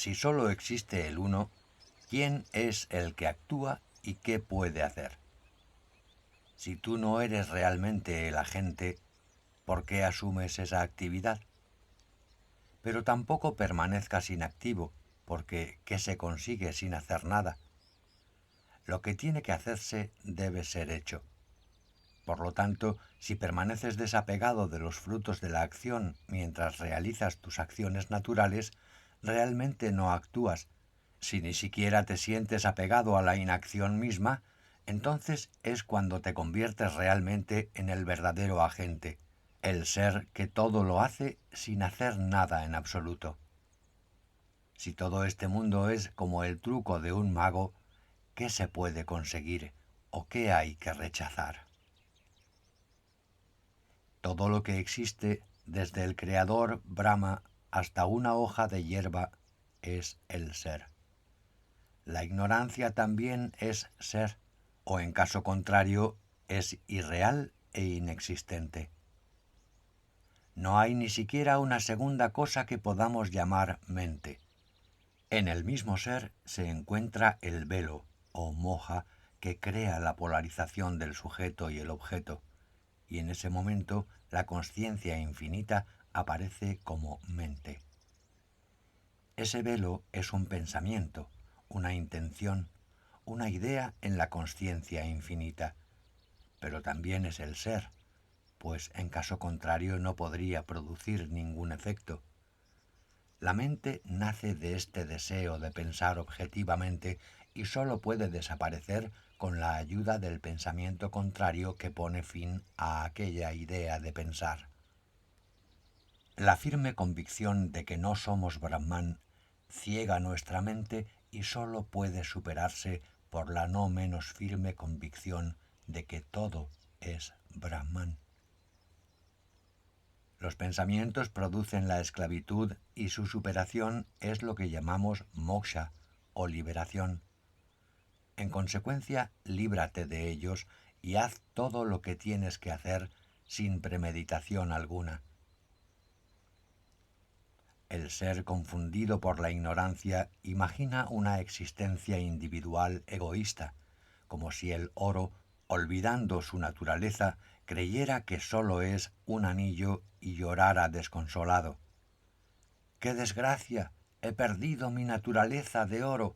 Si solo existe el uno, ¿quién es el que actúa y qué puede hacer? Si tú no eres realmente el agente, ¿por qué asumes esa actividad? Pero tampoco permanezcas inactivo, porque ¿qué se consigue sin hacer nada? Lo que tiene que hacerse debe ser hecho. Por lo tanto, si permaneces desapegado de los frutos de la acción mientras realizas tus acciones naturales, realmente no actúas. Si ni siquiera te sientes apegado a la inacción misma, entonces es cuando te conviertes realmente en el verdadero agente, el ser que todo lo hace sin hacer nada en absoluto. Si todo este mundo es como el truco de un mago, ¿qué se puede conseguir o qué hay que rechazar? Todo lo que existe, desde el creador Brahma hasta una hoja de hierba, es el ser. La ignorancia también es ser, o en caso contrario, es irreal e inexistente. No hay ni siquiera una segunda cosa que podamos llamar mente. En el mismo ser se encuentra el velo, o moja, que crea la polarización del sujeto y el objeto, y en ese momento la consciencia infinita aparece como mente. Ese velo es un pensamiento, una intención, una idea en la consciencia infinita, pero también es el ser, pues en caso contrario no podría producir ningún efecto. La mente nace de este deseo de pensar objetivamente y sólo puede desaparecer con la ayuda del pensamiento contrario que pone fin a aquella idea de pensar. La firme convicción de que no somos Brahman ciega nuestra mente y sólo puede superarse por la no menos firme convicción de que todo es Brahman. Los pensamientos producen la esclavitud y su superación es lo que llamamos moksha o liberación. En consecuencia, líbrate de ellos y haz todo lo que tienes que hacer sin premeditación alguna. El ser confundido por la ignorancia imagina una existencia individual egoísta, como si el oro, olvidando su naturaleza, creyera que sólo es un anillo y llorara desconsolado. ¡Qué desgracia! He perdido mi naturaleza de oro.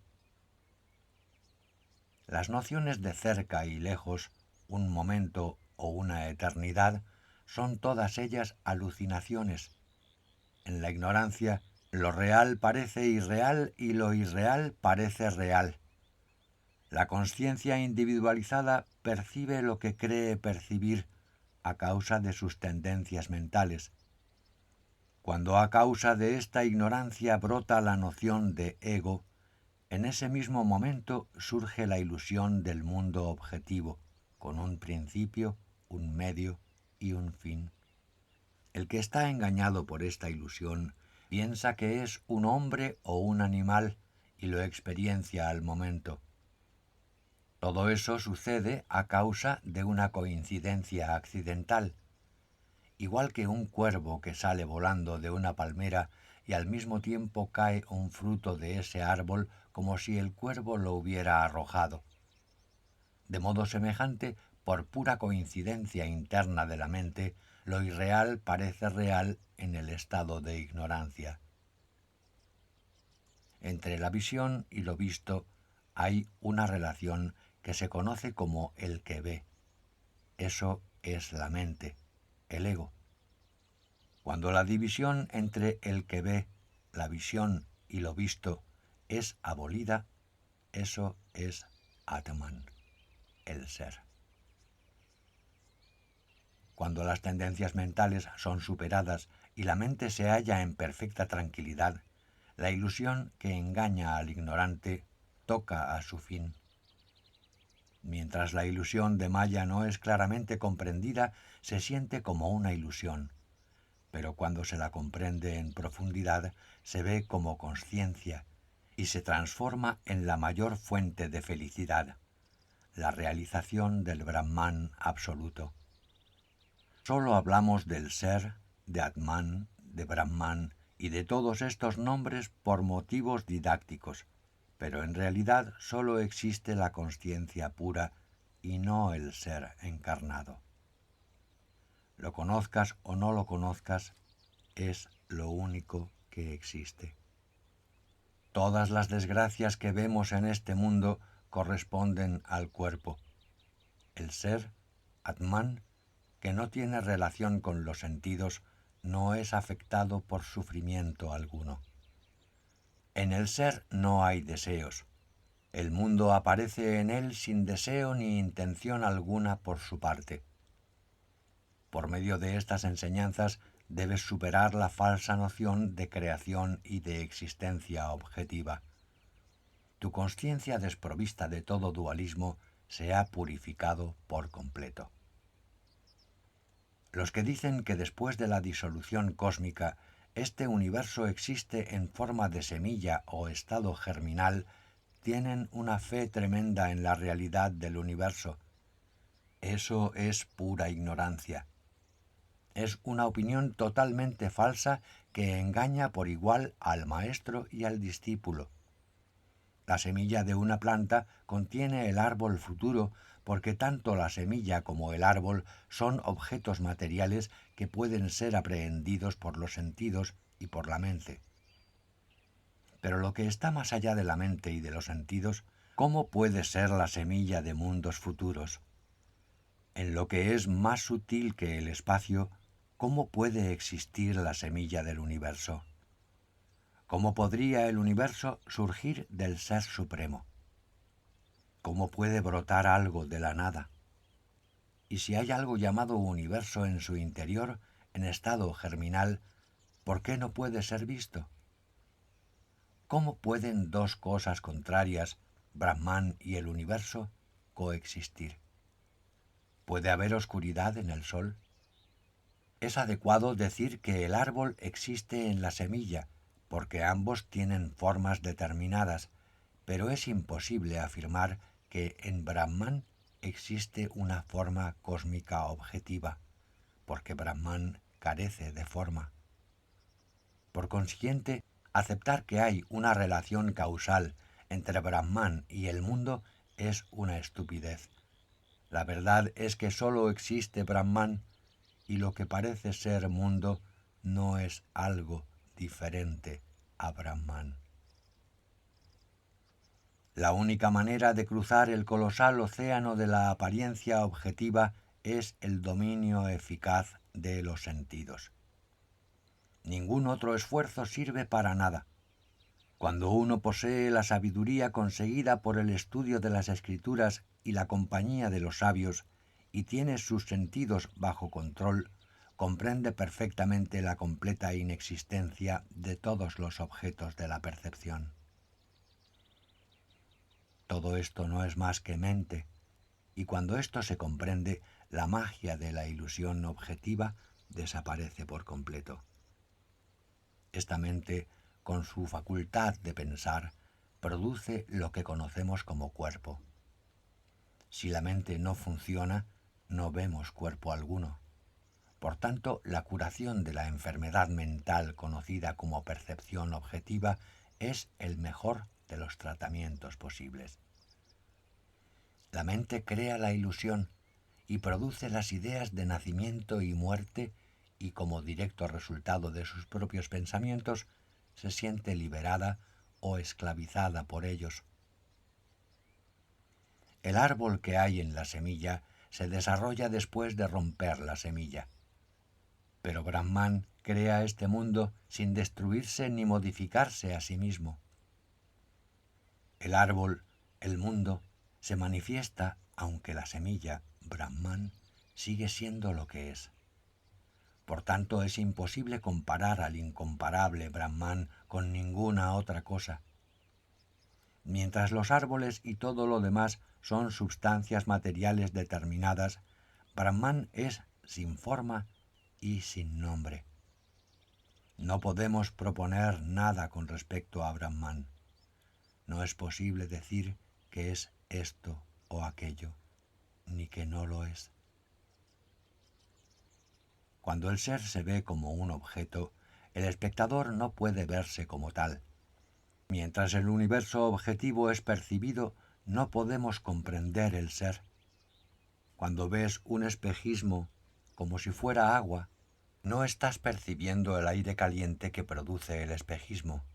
Las nociones de cerca y lejos, un momento o una eternidad, son todas ellas alucinaciones. En la ignorancia, lo real parece irreal y lo irreal parece real. La consciencia individualizada percibe lo que cree percibir a causa de sus tendencias mentales. Cuando a causa de esta ignorancia brota la noción de ego, en ese mismo momento surge la ilusión del mundo objetivo, con un principio, un medio y un fin. El que está engañado por esta ilusión piensa que es un hombre o un animal y lo experiencia al momento. Todo eso sucede a causa de una coincidencia accidental, igual que un cuervo que sale volando de una palmera y al mismo tiempo cae un fruto de ese árbol como si el cuervo lo hubiera arrojado. De modo semejante, por pura coincidencia interna de la mente, lo irreal parece real en el estado de ignorancia. Entre la visión y lo visto hay una relación que se conoce como el que ve. Eso es la mente, el ego. Cuando la división entre el que ve, la visión y lo visto es abolida, eso es Atman, el ser. Cuando las tendencias mentales son superadas y la mente se halla en perfecta tranquilidad, la ilusión que engaña al ignorante toca a su fin. Mientras la ilusión de Maya no es claramente comprendida, se siente como una ilusión, pero cuando se la comprende en profundidad, se ve como consciencia y se transforma en la mayor fuente de felicidad, la realización del Brahman absoluto. Solo hablamos del ser, de Atman, de Brahman y de todos estos nombres por motivos didácticos, pero en realidad sólo existe la consciencia pura y no el ser encarnado. Lo conozcas o no lo conozcas, es lo único que existe. Todas las desgracias que vemos en este mundo corresponden al cuerpo. El ser, Atman, que no tiene relación con los sentidos, no es afectado por sufrimiento alguno. En el ser no hay deseos. El mundo aparece en él sin deseo ni intención alguna por su parte. Por medio de estas enseñanzas debes superar la falsa noción de creación y de existencia objetiva. Tu consciencia desprovista de todo dualismo se ha purificado por completo. Los que dicen que después de la disolución cósmica este universo existe en forma de semilla o estado germinal tienen una fe tremenda en la realidad del universo. Eso es pura ignorancia. Es una opinión totalmente falsa que engaña por igual al maestro y al discípulo. La semilla de una planta contiene el árbol futuro porque tanto la semilla como el árbol son objetos materiales que pueden ser aprehendidos por los sentidos y por la mente. Pero lo que está más allá de la mente y de los sentidos, ¿cómo puede ser la semilla de mundos futuros? En lo que es más sutil que el espacio, ¿cómo puede existir la semilla del universo? ¿Cómo podría el universo surgir del Ser Supremo? ¿Cómo puede brotar algo de la nada? Y si hay algo llamado universo en su interior, en estado germinal, ¿por qué no puede ser visto? ¿Cómo pueden dos cosas contrarias, Brahman y el universo, coexistir? ¿Puede haber oscuridad en el sol? Es adecuado decir que el árbol existe en la semilla, porque ambos tienen formas determinadas, pero es imposible afirmar que en Brahman existe una forma cósmica objetiva, porque Brahman carece de forma. Por consiguiente, aceptar que hay una relación causal entre Brahman y el mundo es una estupidez. La verdad es que sólo existe Brahman y lo que parece ser mundo no es algo diferente a Brahman. La única manera de cruzar el colosal océano de la apariencia objetiva es el dominio eficaz de los sentidos. Ningún otro esfuerzo sirve para nada. Cuando uno posee la sabiduría conseguida por el estudio de las Escrituras y la compañía de los sabios, y tiene sus sentidos bajo control, comprende perfectamente la completa inexistencia de todos los objetos de la percepción. Todo esto no es más que mente, y cuando esto se comprende, la magia de la ilusión objetiva desaparece por completo. Esta mente, con su facultad de pensar, produce lo que conocemos como cuerpo. Si la mente no funciona, no vemos cuerpo alguno. Por tanto, la curación de la enfermedad mental conocida como percepción objetiva es el mejor de los tratamientos posibles. La mente crea la ilusión y produce las ideas de nacimiento y muerte y como directo resultado de sus propios pensamientos se siente liberada o esclavizada por ellos. El árbol que hay en la semilla se desarrolla después de romper la semilla. Pero Brahman crea este mundo sin destruirse ni modificarse a sí mismo. El árbol, el mundo, se manifiesta aunque la semilla, Brahman, sigue siendo lo que es. Por tanto, es imposible comparar al incomparable Brahman con ninguna otra cosa. Mientras los árboles y todo lo demás son substancias materiales determinadas, Brahman es sin forma y sin nombre. No podemos proponer nada con respecto a Brahman. No es posible decir que es esto o aquello, ni que no lo es. Cuando el ser se ve como un objeto, El espectador no puede verse como tal. Mientras el universo objetivo es percibido, no podemos comprender el ser. Cuando ves un espejismo como si fuera agua, no estás percibiendo el aire caliente que produce el espejismo.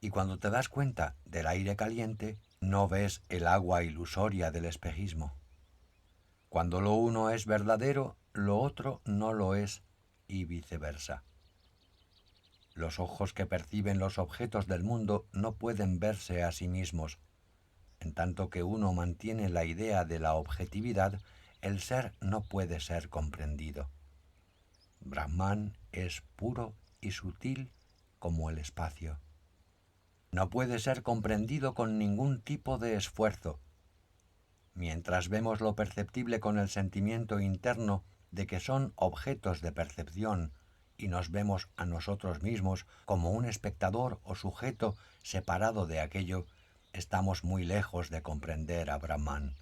Y cuando te das cuenta del aire caliente, no ves el agua ilusoria del espejismo. Cuando lo uno es verdadero, lo otro no lo es, y viceversa. Los ojos que perciben los objetos del mundo no pueden verse a sí mismos. En tanto que uno mantiene la idea de la objetividad, el ser no puede ser comprendido. Brahman es puro y sutil como el espacio. No puede ser comprendido con ningún tipo de esfuerzo. Mientras vemos lo perceptible con el sentimiento interno de que son objetos de percepción y nos vemos a nosotros mismos como un espectador o sujeto separado de aquello, estamos muy lejos de comprender a Brahman.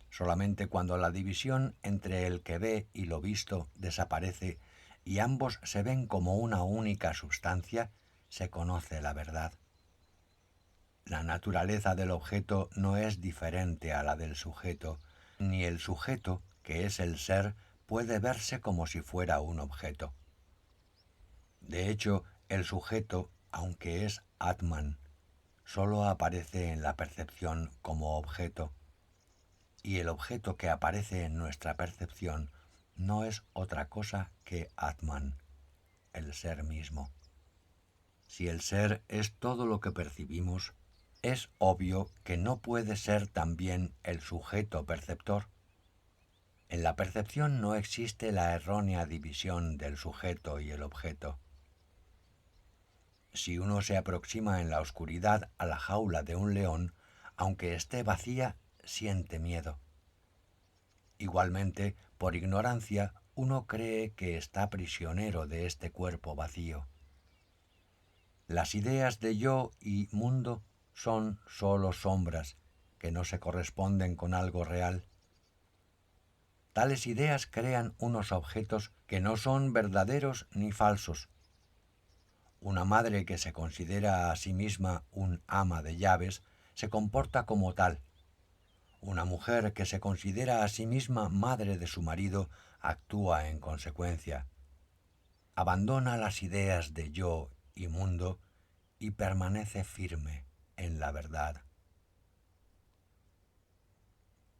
Solamente cuando la división entre el que ve y lo visto desaparece y ambos se ven como una única sustancia, se conoce la verdad. La naturaleza del objeto no es diferente a la del sujeto, ni el sujeto, que es el ser, puede verse como si fuera un objeto. De hecho, el sujeto, aunque es Atman, solo aparece en la percepción como objeto, y el objeto que aparece en nuestra percepción no es otra cosa que Atman, el ser mismo. Si el ser es todo lo que percibimos, es obvio que no puede ser también el sujeto perceptor. En la percepción no existe la errónea división del sujeto y el objeto. Si uno se aproxima en la oscuridad a la jaula de un león, aunque esté vacía, siente miedo. Igualmente, por ignorancia, uno cree que está prisionero de este cuerpo vacío. Las ideas de yo y mundo son sólo sombras que no se corresponden con algo real. Tales ideas crean unos objetos que no son verdaderos ni falsos. Una madre que se considera a sí misma un ama de llaves se comporta como tal. Una mujer que se considera a sí misma madre de su marido actúa en consecuencia. Abandona las ideas de yo y mundo y permanece firme en la verdad.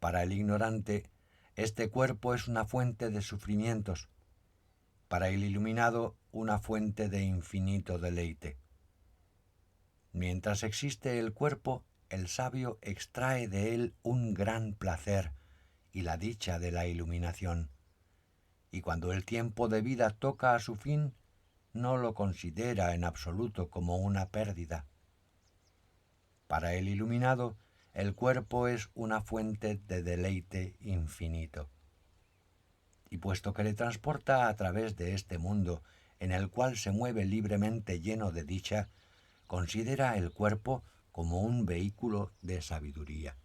Para el ignorante, este cuerpo es una fuente de sufrimientos. Para el iluminado, una fuente de infinito deleite. Mientras existe el cuerpo, el sabio extrae de él un gran placer y la dicha de la iluminación. Y cuando el tiempo de vida toca a su fin, no lo considera en absoluto como una pérdida. Para el iluminado, el cuerpo es una fuente de deleite infinito. Y puesto que le transporta a través de este mundo en el cual se mueve libremente lleno de dicha, considera el cuerpo como un vehículo de sabiduría.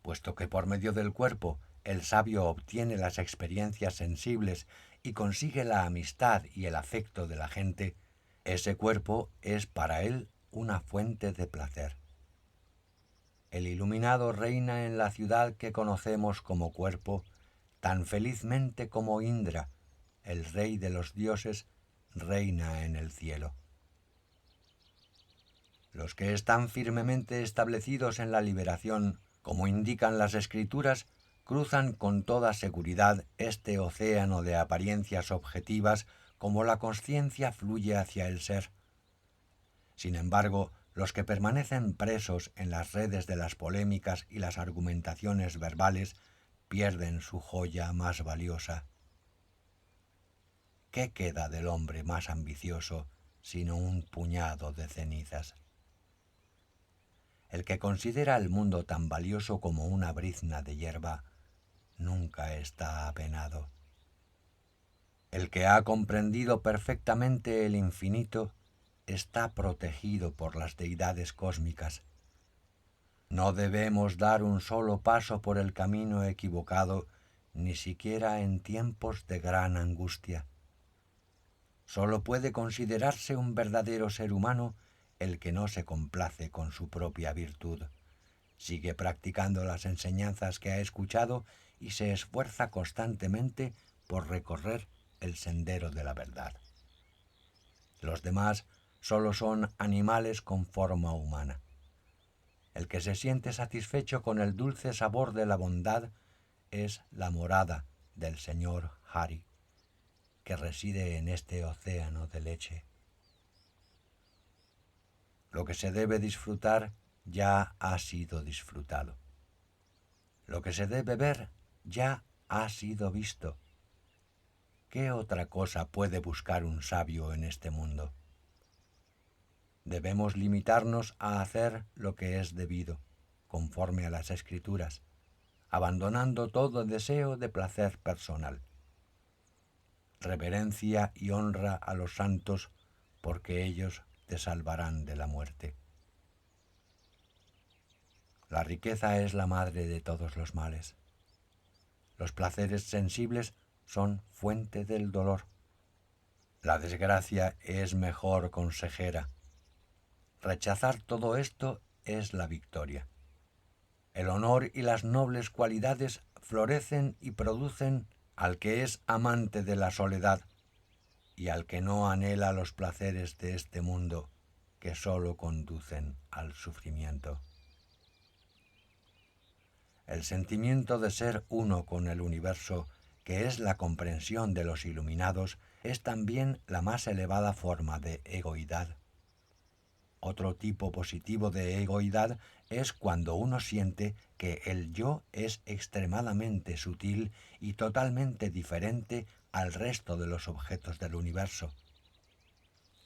Puesto que por medio del cuerpo el sabio obtiene las experiencias sensibles y consigue la amistad y el afecto de la gente, ese cuerpo es para él una fuente de placer. El iluminado reina en la ciudad que conocemos como cuerpo, tan felizmente como Indra, el rey de los dioses, reina en el cielo. Los que están firmemente establecidos en la liberación, como indican las Escrituras, cruzan con toda seguridad este océano de apariencias objetivas como la consciencia fluye hacia el ser. Sin embargo, los que permanecen presos en las redes de las polémicas y las argumentaciones verbales pierden su joya más valiosa. ¿Qué queda del hombre más ambicioso sino un puñado de cenizas? El que considera el mundo tan valioso como una brizna de hierba nunca está apenado. El que ha comprendido perfectamente el infinito está protegido por las deidades cósmicas. No debemos dar un solo paso por el camino equivocado, ni siquiera en tiempos de gran angustia. Solo puede considerarse un verdadero ser humano el que no se complace con su propia virtud, sigue practicando las enseñanzas que ha escuchado y se esfuerza constantemente por recorrer el sendero de la verdad. Los demás solo son animales con forma humana. El que se siente satisfecho con el dulce sabor de la bondad es la morada del señor Hari, que reside en este océano de leche. Lo que se debe disfrutar ya ha sido disfrutado. Lo que se debe ver ya ha sido visto. ¿Qué otra cosa puede buscar un sabio en este mundo? Debemos limitarnos a hacer lo que es debido, conforme a las Escrituras, abandonando todo deseo de placer personal. Reverencia y honra a los santos, porque ellos te salvarán de la muerte. La riqueza es la madre de todos los males. Los placeres sensibles son fuente del dolor. La desgracia es mejor consejera. Rechazar todo esto es la victoria. El honor y las nobles cualidades florecen y producen al que es amante de la soledad y al que no anhela los placeres de este mundo que sólo conducen al sufrimiento. El sentimiento de ser uno con el universo, que es la comprensión de los iluminados, es también la más elevada forma de egoidad. Otro tipo positivo de egoidad es cuando uno siente que el yo es extremadamente sutil y totalmente diferente al resto de los objetos del universo.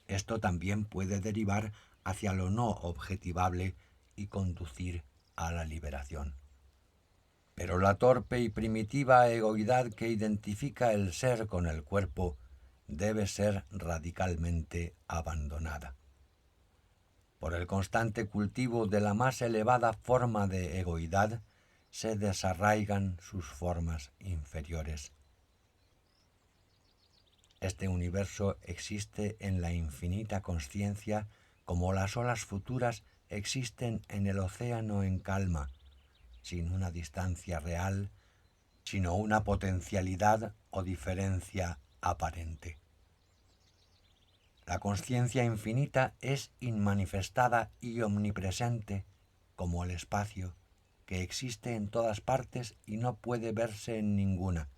Esto también puede derivar hacia lo no objetivable y conducir a la liberación. Pero la torpe y primitiva egoidad que identifica el ser con el cuerpo debe ser radicalmente abandonada. Por el constante cultivo de la más elevada forma de egoidad se desarraigan sus formas inferiores. Este universo existe en la infinita consciencia como las olas futuras existen en el océano en calma, sin una distancia real, sino una potencialidad o diferencia aparente. La consciencia infinita es inmanifestada y omnipresente como el espacio, que existe en todas partes y no puede verse en ninguna.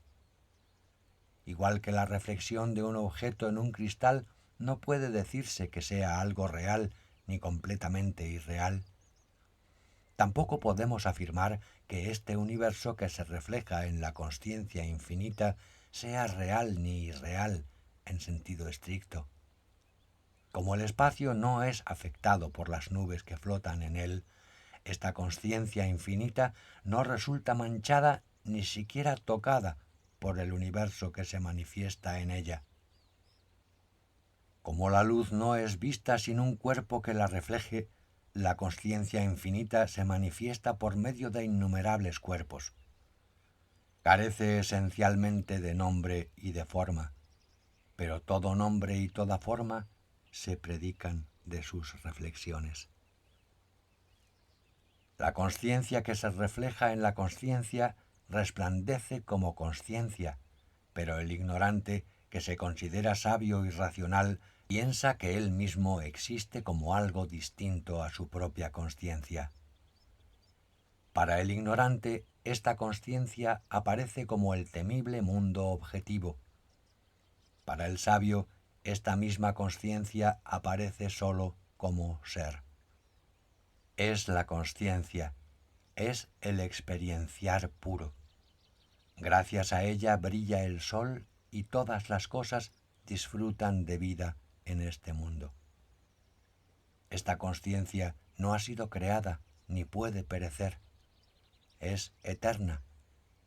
Igual que la reflexión de un objeto en un cristal no puede decirse que sea algo real ni completamente irreal, tampoco podemos afirmar que este universo que se refleja en la consciencia infinita sea real ni irreal en sentido estricto. Como el espacio no es afectado por las nubes que flotan en él, esta consciencia infinita no resulta manchada ni siquiera tocada por el universo que se manifiesta en ella. Como la luz no es vista sin un cuerpo que la refleje, la consciencia infinita se manifiesta por medio de innumerables cuerpos. Carece esencialmente de nombre y de forma, pero todo nombre y toda forma se predican de sus reflexiones. La consciencia que se refleja en la consciencia resplandece como consciencia, pero el ignorante, que se considera sabio y racional, piensa que él mismo existe como algo distinto a su propia consciencia. Para el ignorante, esta consciencia aparece como el temible mundo objetivo. Para el sabio, esta misma consciencia aparece solo como ser. Es la consciencia, es el experienciar puro. Gracias a ella brilla el sol y todas las cosas disfrutan de vida en este mundo. Esta consciencia no ha sido creada ni puede perecer. Es eterna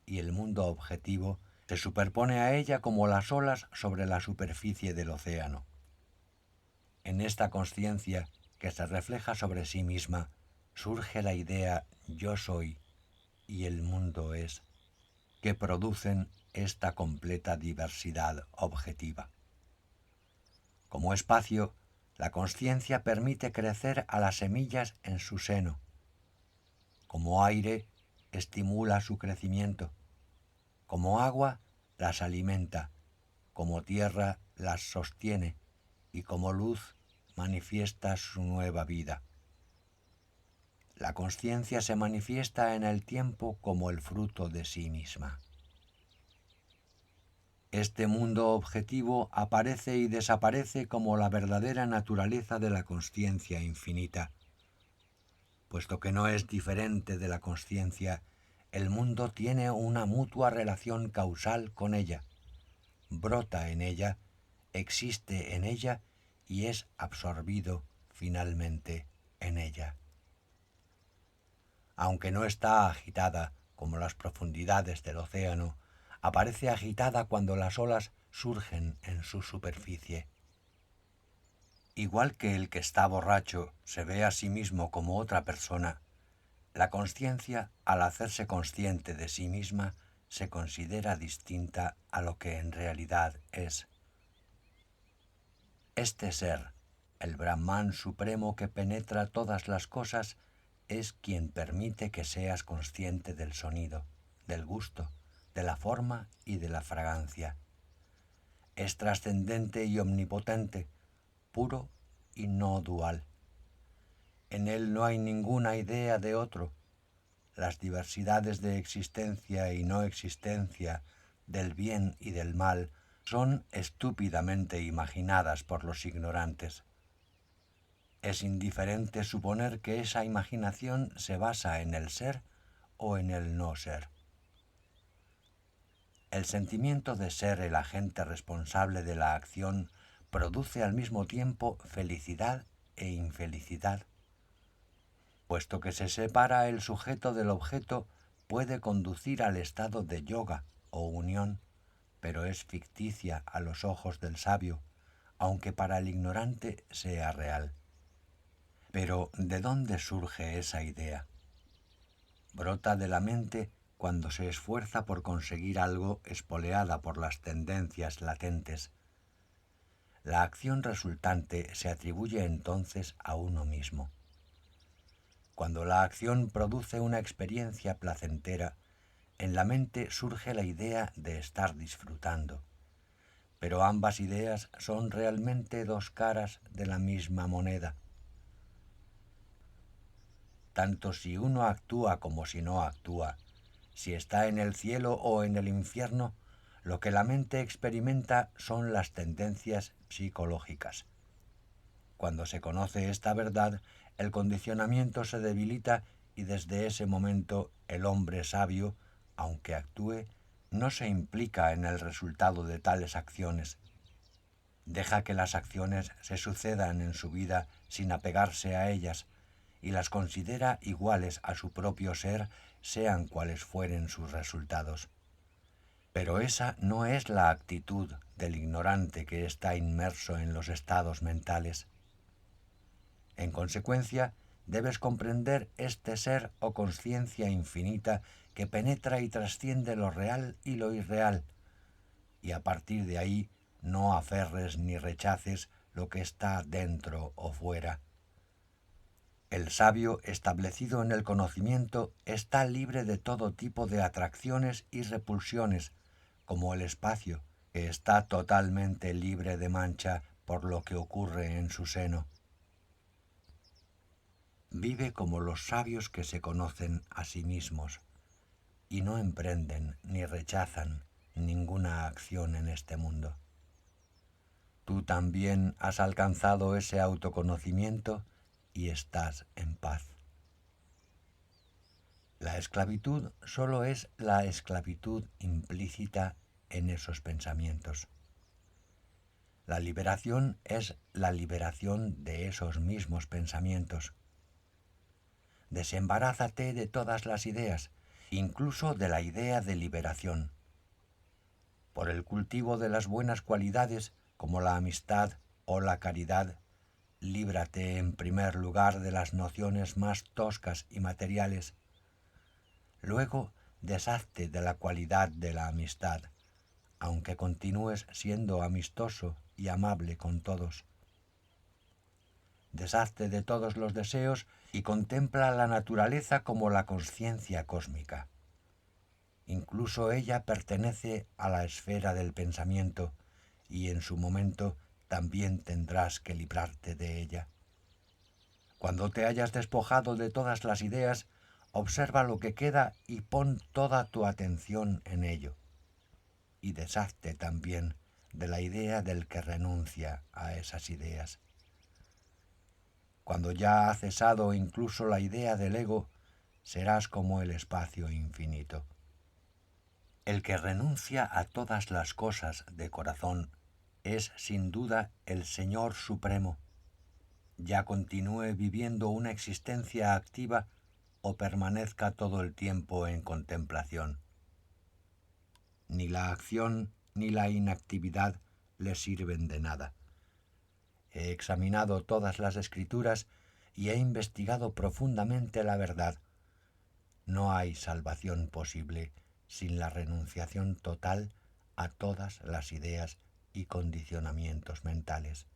y el mundo objetivo se superpone a ella como las olas sobre la superficie del océano. En esta consciencia que se refleja sobre sí misma surge la idea yo soy y el mundo es, que producen esta completa diversidad objetiva. Como espacio, la consciencia permite crecer a las semillas en su seno. Como aire, estimula su crecimiento. Como agua, las alimenta. Como tierra, las sostiene. Y como luz, manifiesta su nueva vida. La consciencia se manifiesta en el tiempo como el fruto de sí misma. Este mundo objetivo aparece y desaparece como la verdadera naturaleza de la consciencia infinita. Puesto que no es diferente de la consciencia, el mundo tiene una mutua relación causal con ella, brota en ella, existe en ella y es absorbido finalmente en ella. Aunque no está agitada como las profundidades del océano, aparece agitada cuando las olas surgen en su superficie. Igual que el que está borracho se ve a sí mismo como otra persona, la consciencia, al hacerse consciente de sí misma, se considera distinta a lo que en realidad es. Este ser, el Brahman supremo que penetra todas las cosas, es quien permite que seas consciente del sonido, del gusto, de la forma y de la fragancia. Es trascendente y omnipotente, puro y no dual. En él no hay ninguna idea de otro. Las diversidades de existencia y no existencia, del bien y del mal, son estúpidamente imaginadas por los ignorantes. Es indiferente suponer que esa imaginación se basa en el ser o en el no ser. El sentimiento de ser el agente responsable de la acción produce al mismo tiempo felicidad e infelicidad. Puesto que se separa el sujeto del objeto, puede conducir al estado de yoga o unión, pero es ficticia a los ojos del sabio, aunque para el ignorante sea real. Pero, ¿de dónde surge esa idea? Brota de la mente cuando se esfuerza por conseguir algo espoleada por las tendencias latentes. La acción resultante se atribuye entonces a uno mismo. Cuando la acción produce una experiencia placentera, en la mente surge la idea de estar disfrutando. Pero ambas ideas son realmente dos caras de la misma moneda. Tanto si uno actúa como si no actúa, si está en el cielo o en el infierno, lo que la mente experimenta son las tendencias psicológicas. Cuando se conoce esta verdad, el condicionamiento se debilita y desde ese momento el hombre sabio, aunque actúe, no se implica en el resultado de tales acciones. Deja que las acciones se sucedan en su vida sin apegarse a ellas, y las considera iguales a su propio ser, sean cuales fueren sus resultados. Pero esa no es la actitud del ignorante que está inmerso en los estados mentales. En consecuencia, debes comprender este ser o consciencia infinita que penetra y trasciende lo real y lo irreal, y a partir de ahí no aferres ni rechaces lo que está dentro o fuera. El sabio, establecido en el conocimiento, está libre de todo tipo de atracciones y repulsiones, como el espacio, que está totalmente libre de mancha por lo que ocurre en su seno. Vive como los sabios que se conocen a sí mismos, y no emprenden ni rechazan ninguna acción en este mundo. Tú también has alcanzado ese autoconocimiento y estás en paz. La esclavitud solo es la esclavitud implícita en esos pensamientos. La liberación es la liberación de esos mismos pensamientos. Desembarázate de todas las ideas, incluso de la idea de liberación. Por el cultivo de las buenas cualidades, como la amistad o la caridad, líbrate en primer lugar de las nociones más toscas y materiales. Luego, deshazte de la cualidad de la amistad, aunque continúes siendo amistoso y amable con todos. Deshazte de todos los deseos y contempla la naturaleza como la consciencia cósmica. Incluso ella pertenece a la esfera del pensamiento y en su momento también tendrás que librarte de ella. Cuando te hayas despojado de todas las ideas, observa lo que queda y pon toda tu atención en ello. Y deshazte también de la idea del que renuncia a esas ideas. Cuando ya ha cesado incluso la idea del ego, serás como el espacio infinito. El que renuncia a todas las cosas de corazón es sin duda el Señor Supremo, ya continúe viviendo una existencia activa o permanezca todo el tiempo en contemplación. Ni la acción ni la inactividad le sirven de nada. He examinado todas las escrituras y he investigado profundamente la verdad. No hay salvación posible sin la renunciación total a todas las ideas y condicionamientos mentales.